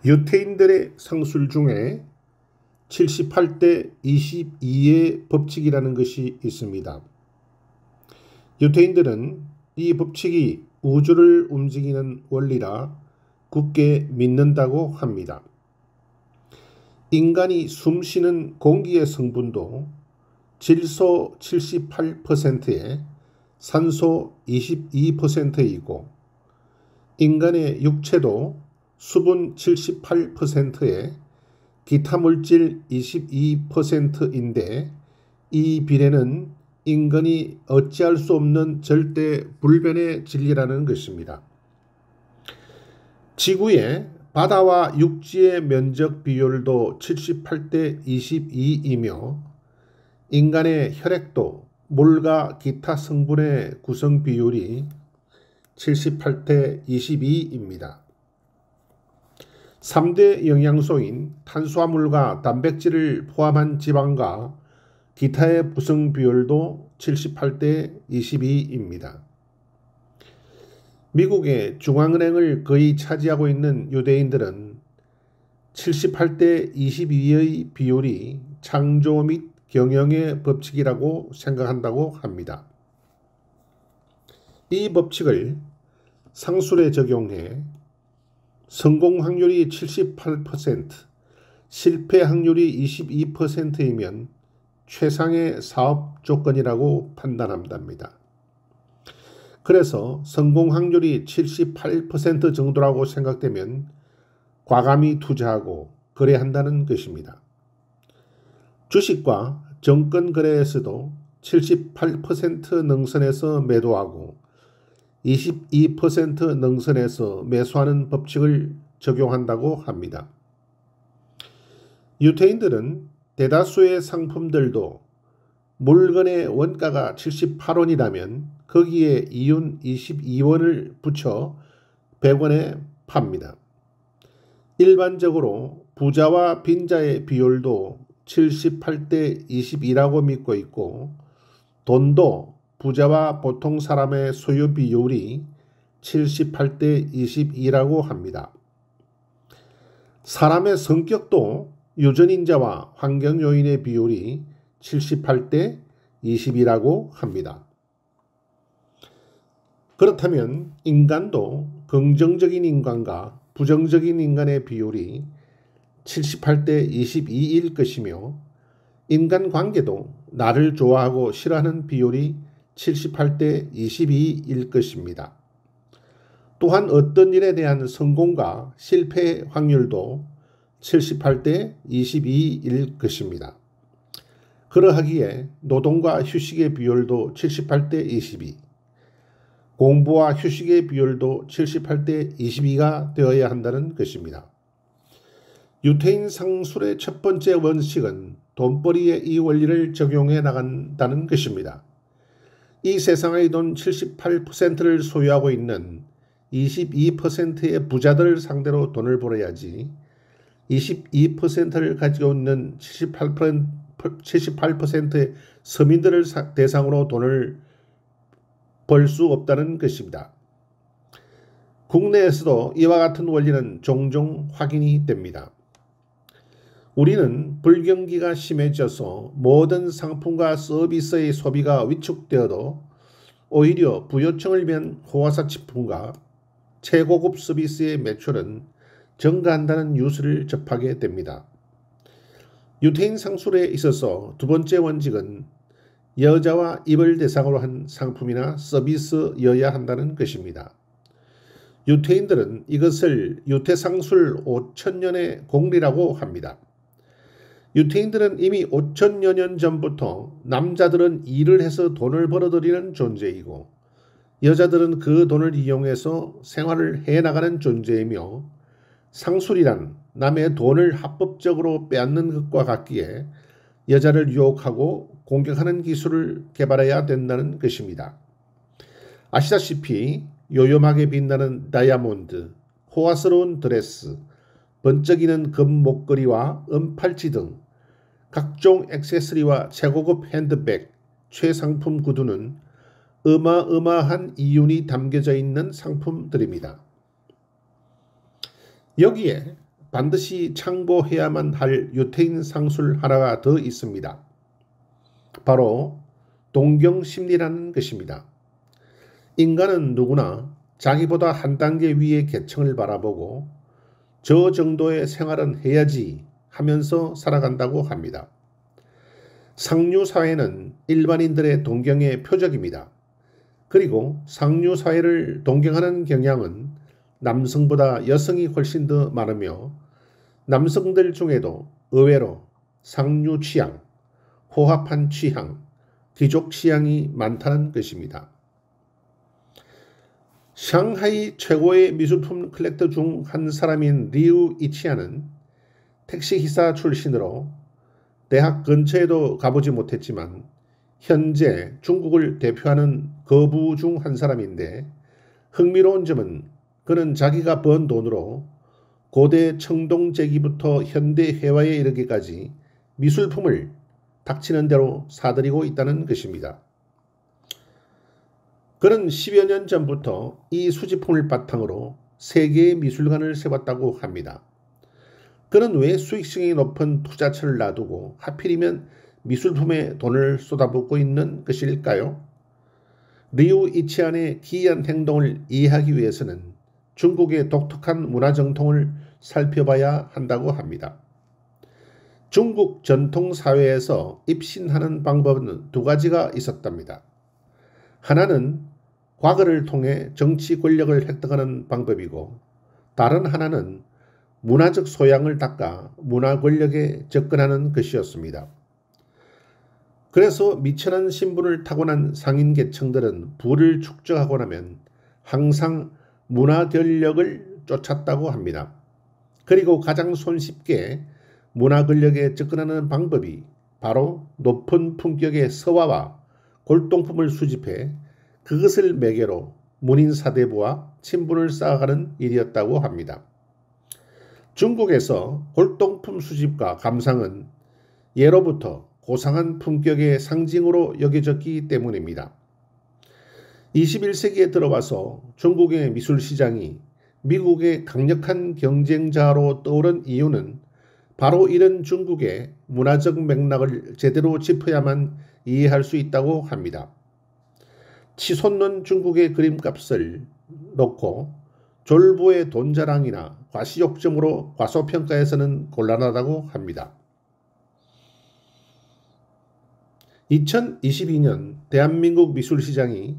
유태인들의 상술 중에 78대 22의 법칙이라는 것이 있습니다. 유태인들은 이 법칙이 우주를 움직이는 원리라 굳게 믿는다고 합니다. 인간이 숨쉬는 공기의 성분도 질소 78%에 산소 22%이고 인간의 육체도 수분 78%에 기타 물질 22%인데 이 비례는 인간이 어찌할 수 없는 절대 불변의 진리라는 것입니다. 지구의 바다와 육지의 면적 비율도 78대 22이며 인간의 혈액도 물과 기타 성분의 구성 비율이 78대 22입니다. 3대 영양소인 탄수화물과 단백질을 포함한 지방과 기타의 구성 비율도 78대 22입니다. 미국의 중앙은행을 거의 차지하고 있는 유대인들은 78대 22의 비율이 창조 및 경영의 법칙이라고 생각한다고 합니다. 이 법칙을 상술에 적용해 성공 확률이 78%, 실패 확률이 22%이면 최상의 사업 조건이라고 판단한답니다. 그래서 성공 확률이 78% 정도라고 생각되면 과감히 투자하고 거래한다는 것입니다. 주식과 정권 거래에서도 78% 능선에서 매도하고 22% 능선에서 매수하는 법칙을 적용한다고 합니다. 유태인들은 대다수의 상품들도 물건의 원가가 78원이라면 거기에 이윤 22원을 붙여 100원에 팝니다. 일반적으로 부자와 빈자의 비율도 78대 22라고 믿고 있고 돈도 부자와 보통 사람의 소유 비율이 78대 22라고 합니다. 사람의 성격도 유전인자와 환경 요인의 비율이 78대 20이라고 합니다. 그렇다면 인간도 긍정적인 인간과 부정적인 인간의 비율이 78대 22일 것이며 인간관계도 나를 좋아하고 싫어하는 비율이 78대 22일 것입니다. 또한 어떤 일에 대한 성공과 실패 확률도 78대 22일 것입니다. 그러하기에 노동과 휴식의 비율도 78대 22, 공부와 휴식의 비율도 78대 22가 되어야 한다는 것입니다. 유태인 상술의 첫 번째 원칙은 돈벌이의 이 원리를 적용해 나간다는 것입니다. 이 세상의 돈 78%를 소유하고 있는 22%의 부자들을 상대로 돈을 벌어야지 22%를 가지고 있는 78%의 서민들을 대상으로 돈을 벌 수 없다는 것입니다. 국내에서도 이와 같은 원리는 종종 확인이 됩니다. 우리는 불경기가 심해져서 모든 상품과 서비스의 소비가 위축되어도 오히려 부요청을 위한 호화사치품과 최고급 서비스의 매출은 증가한다는 뉴스를 접하게 됩니다. 유태인 상술에 있어서 두 번째 원칙은 여자와 입을 대상으로 한 상품이나 서비스여야 한다는 것입니다. 유태인들은 이것을 유태상술 5000년의 공리라고 합니다. 유태인들은 이미 5000여 년 전부터 남자들은 일을 해서 돈을 벌어들이는 존재이고 여자들은 그 돈을 이용해서 생활을 해나가는 존재이며 상술이란 남의 돈을 합법적으로 빼앗는 것과 같기에 여자를 유혹하고 공격하는 기술을 개발해야 된다는 것입니다. 아시다시피 요염하게 빛나는 다이아몬드, 호화스러운 드레스, 번쩍이는 금 목걸이와 은팔찌 등 각종 액세서리와 최고급 핸드백, 최상품 구두는 어마어마한 이윤이 담겨져 있는 상품들입니다. 여기에 반드시 창보해야만 할 유태인 상술 하나가 더 있습니다. 바로 동경심리라는 것입니다. 인간은 누구나 자기보다 한 단계 위의 계층을 바라보고 저 정도의 생활은 해야지 하면서 살아간다고 합니다. 상류사회는 일반인들의 동경의 표적입니다. 그리고 상류사회를 동경하는 경향은 남성보다 여성이 훨씬 더 많으며 남성들 중에도 의외로 상류 취향, 호합한 취향, 귀족 취향이 많다는 것입니다. 상하이 최고의 미술품 컬렉터 중 한 사람인 리우 이치아는 택시기사 출신으로 대학 근처에도 가보지 못했지만 현재 중국을 대표하는 거부 중 한 사람인데 흥미로운 점은 그는 자기가 번 돈으로 고대 청동제기부터 현대 회화에 이르기까지 미술품을 닥치는 대로 사들이고 있다는 것입니다. 그는 10여 년 전부터 이 수집품을 바탕으로 세계의 미술관을 세웠다고 합니다. 그는 왜 수익성이 높은 투자처를 놔두고 하필이면 미술품에 돈을 쏟아붓고 있는 것일까요? 리우 이치안의 기이한 행동을 이해하기 위해서는 중국의 독특한 문화 정통을 살펴봐야 한다고 합니다. 중국 전통사회에서 입신하는 방법은 두 가지가 있었답니다. 하나는 과거를 통해 정치 권력을 획득하는 방법이고 다른 하나는 문화적 소양을 닦아 문화 권력에 접근하는 것이었습니다. 그래서 미천한 신분을 타고난 상인 계층들은 부를 축적하고 나면 항상 문화 권력을 쫓았다고 합니다. 그리고 가장 손쉽게 문화 권력에 접근하는 방법이 바로 높은 품격의 서화와 골동품을 수집해 그것을 매개로 문인 사대부와 친분을 쌓아가는 일이었다고 합니다. 중국에서 골동품 수집과 감상은 예로부터 고상한 품격의 상징으로 여겨졌기 때문입니다. 21세기에 들어와서 중국의 미술시장이 미국의 강력한 경쟁자로 떠오른 이유는 바로 이런 중국의 문화적 맥락을 제대로 짚어야만 이해할 수 있다고 합니다. 치솟는 중국의 그림값을 놓고 졸부의 돈자랑이나 과시욕점으로 과소평가해서는 곤란하다고 합니다. 2022년 대한민국 미술시장이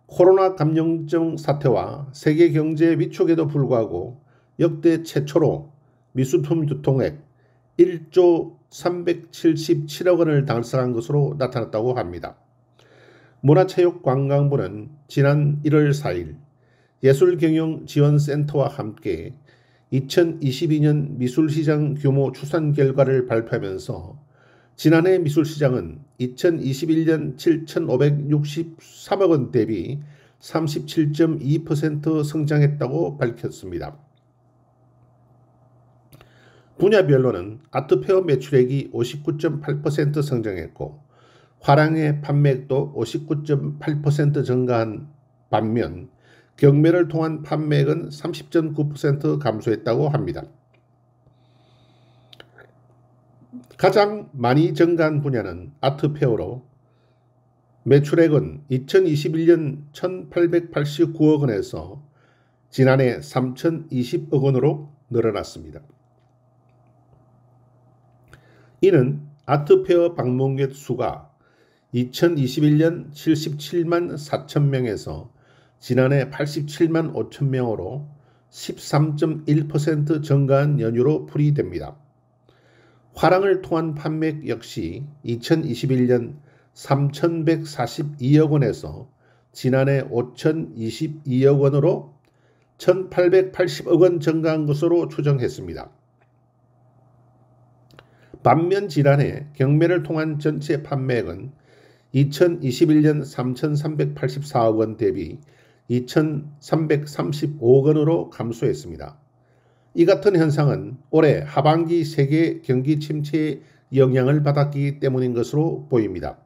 코로나 감염증 사태와 세계 경제 위축에도 불구하고 역대 최초로 미술품 유통액 1조 377억 원을 달성한 것으로 나타났다고 합니다. 문화체육관광부는 지난 1월 4일 예술경영지원센터와 함께 2022년 미술시장 규모 추산 결과를 발표하면서 지난해 미술시장은 2021년 7,563억 원 대비 37.2% 성장했다고 밝혔습니다. 분야별로는 아트페어 매출액이 59.8% 성장했고 화랑의 판매액도 59.8% 증가한 반면 경매를 통한 판매액은 30.9% 감소했다고 합니다. 가장 많이 증가한 분야는 아트페어로 매출액은 2021년 1,889억 원에서 지난해 3,020억 원으로 늘어났습니다. 이는 아트페어 방문객 수가 2021년 77만 4천 명에서 지난해 87만 5천 명으로 13.1% 증가한 연유로 풀이됩니다. 화랑을 통한 판매액 역시 2021년 3,142억 원에서 지난해 5,022억 원으로 1,880억 원 증가한 것으로 추정했습니다. 반면 지난해 경매를 통한 전체 판매액은 2021년 3,384억 원 대비 2,335억 원으로 감소했습니다. 이 같은 현상은 올해 하반기 세계 경기 침체의 영향을 받았기 때문인 것으로 보입니다.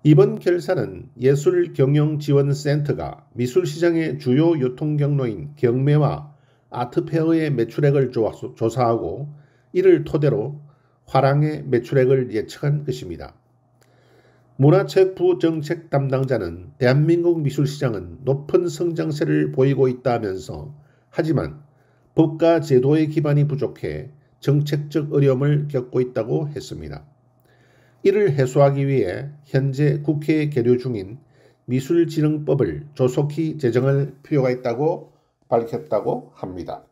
이번 결산은 예술경영지원센터가 미술시장의 주요 유통 경로인 경매와 아트페어의 매출액을 조사하고 이를 토대로 화랑의 매출액을 예측한 것입니다. 문화체육부 정책 담당자는 대한민국 미술시장은 높은 성장세를 보이고 있다면서 하지만 법과 제도의 기반이 부족해 정책적 어려움을 겪고 있다고 했습니다. 이를 해소하기 위해 현재 국회에 계류 중인 미술진흥법을 조속히 제정할 필요가 있다고 밝혔다고 합니다.